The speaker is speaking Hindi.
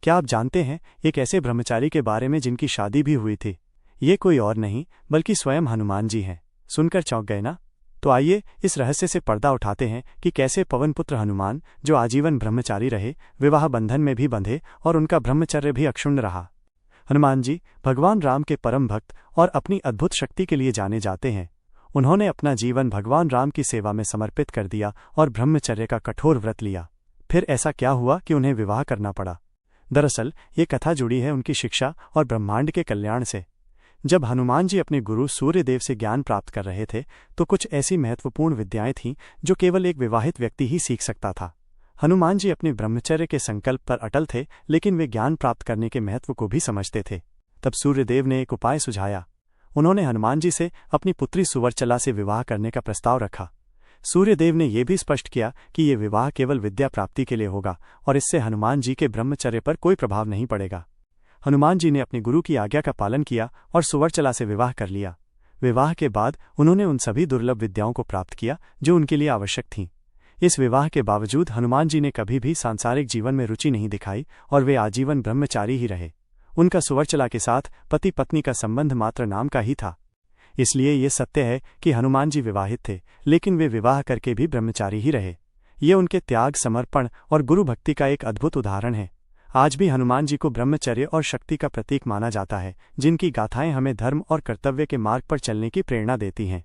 क्या आप जानते हैं एक ऐसे ब्रह्मचारी के बारे में जिनकी शादी भी हुई थी? ये कोई और नहीं बल्कि स्वयं हनुमान जी हैं। सुनकर चौंक गए ना? तो आइए इस रहस्य से पर्दा उठाते हैं कि कैसे पवनपुत्र हनुमान, जो आजीवन ब्रह्मचारी रहे, विवाह बंधन में भी बंधे और उनका ब्रह्मचर्य भी अक्षुण्ण रहा। हनुमान जी भगवान राम के परम भक्त और अपनी अद्भुत शक्ति के लिए जाने जाते हैं। उन्होंने अपना जीवन भगवान राम की सेवा में समर्पित कर दिया और ब्रह्मचर्य का कठोर व्रत लिया। फिर ऐसा क्या हुआ कि उन्हें विवाह करना पड़ा? दरअसल ये कथा जुड़ी है उनकी शिक्षा और ब्रह्मांड के कल्याण से। जब हनुमान जी अपने गुरु सूर्यदेव से ज्ञान प्राप्त कर रहे थे तो कुछ ऐसी महत्वपूर्ण विद्याएं थीं जो केवल एक विवाहित व्यक्ति ही सीख सकता था। हनुमान जी अपने ब्रह्मचर्य के संकल्प पर अटल थे, लेकिन वे ज्ञान प्राप्त करने के महत्व को भी समझते थे। तब सूर्यदेव ने एक उपाय सुझाया। उन्होंने हनुमान जी से अपनी पुत्री सुवर्चला से विवाह करने का प्रस्ताव रखा। सूर्यदेव ने यह भी स्पष्ट किया कि ये विवाह केवल विद्या प्राप्ति के लिए होगा और इससे हनुमान जी के ब्रह्मचर्य पर कोई प्रभाव नहीं पड़ेगा। हनुमान जी ने अपने गुरु की आज्ञा का पालन किया और सुवर्चला से विवाह कर लिया। विवाह के बाद उन्होंने उन सभी दुर्लभ विद्याओं को प्राप्त किया जो उनके लिए आवश्यक थीं। इस विवाह के बावजूद हनुमान जी ने कभी भी सांसारिक जीवन में रुचि नहीं दिखाई और वे आजीवन ब्रह्मचारी ही रहे। उनका सुवर्चला के साथ पति पत्नी का संबंध मात्र नाम का ही था। इसलिए ये सत्य है कि हनुमान जी विवाहित थे, लेकिन वे विवाह करके भी ब्रह्मचारी ही रहे। ये उनके त्याग, समर्पण और गुरु भक्ति का एक अद्भुत उदाहरण है। आज भी हनुमान जी को ब्रह्मचर्य और शक्ति का प्रतीक माना जाता है, जिनकी गाथाएं हमें धर्म और कर्तव्य के मार्ग पर चलने की प्रेरणा देती हैं।